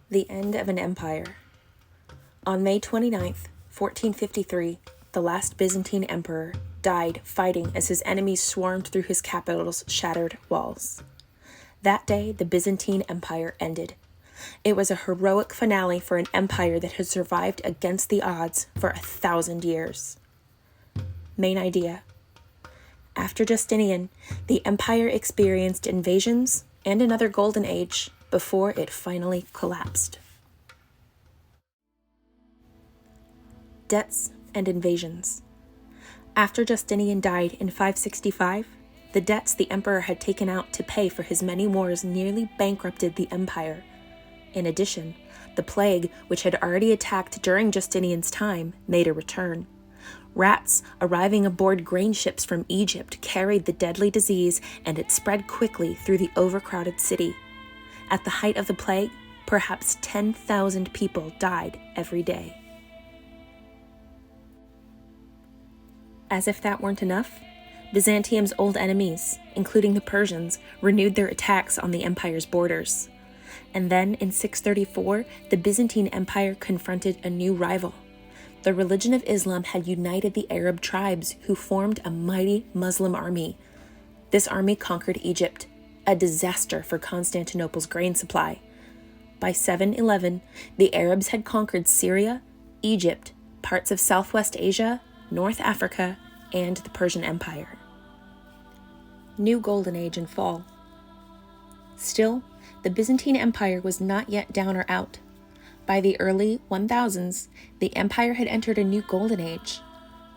The end of an empire. On May 29th, 1453, the last Byzantine emperor died fighting as his enemies swarmed through his capital's shattered walls. That day, the Byzantine Empire ended. It was a heroic finale for an empire that had survived against the odds for 1,000 years. Main idea. After Justinian, the empire experienced invasions and another golden age before it finally collapsed. Debts and invasions. After Justinian died in 565, the debts the emperor had taken out to pay for his many wars nearly bankrupted the empire. In addition, the plague, which had already attacked during Justinian's time, made a return. Rats arriving aboard grain ships from Egypt carried the deadly disease, and it spread quickly through the overcrowded city. At the height of the plague, perhaps 10,000 people died every day. As if that weren't enough, Byzantium's old enemies, including the Persians, renewed their attacks on the empire's borders. And then, in 634, the Byzantine Empire confronted a new rival. The religion of Islam had united the Arab tribes, who formed a mighty Muslim army. This army conquered Egypt, a disaster for Constantinople's grain supply. By 711, the Arabs had conquered Syria, Egypt, parts of Southwest Asia, North Africa, and the Persian Empire. New Golden Age in fall. Still, the Byzantine Empire was not yet down or out. By the early 1000s, the empire had entered a new golden age.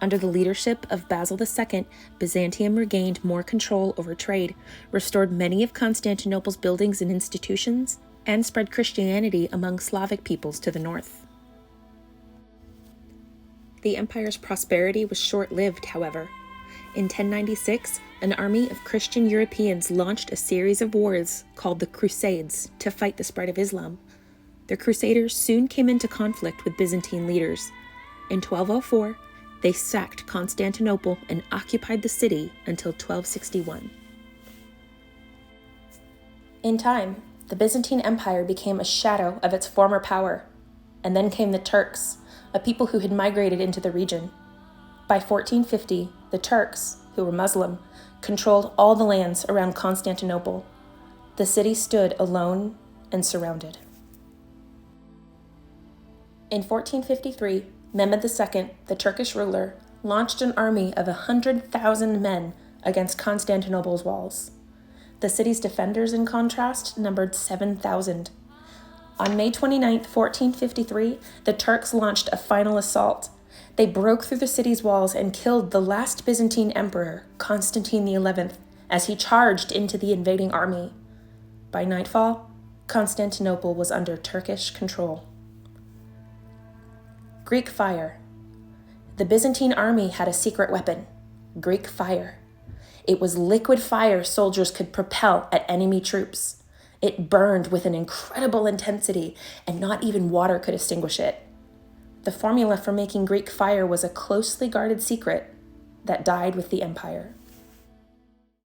Under the leadership of Basil II, Byzantium regained more control over trade, restored many of Constantinople's buildings and institutions, and spread Christianity among Slavic peoples to the north. The empire's prosperity was short-lived, however. In 1096, an army of Christian Europeans launched a series of wars called the Crusades to fight the spread of Islam. The Crusaders soon came into conflict with Byzantine leaders. In 1204, they sacked Constantinople and occupied the city until 1261. In time, the Byzantine Empire became a shadow of its former power. And then came the Turks, a people who had migrated into the region. By 1450, the Turks, who were Muslim, controlled all the lands around Constantinople. The city stood alone and surrounded. In 1453, Mehmed II, the Turkish ruler, launched an army of 100,000 men against Constantinople's walls. The city's defenders, in contrast, numbered 7,000. On May 29, 1453, the Turks launched a final assault. They broke through the city's walls and killed the last Byzantine emperor, Constantine XI, as he charged into the invading army. By nightfall, Constantinople was under Turkish control. Greek fire. The Byzantine army had a secret weapon, Greek fire. It was liquid fire soldiers could propel at enemy troops. It burned with an incredible intensity, and not even water could extinguish it. The formula for making Greek fire was a closely guarded secret that died with the empire.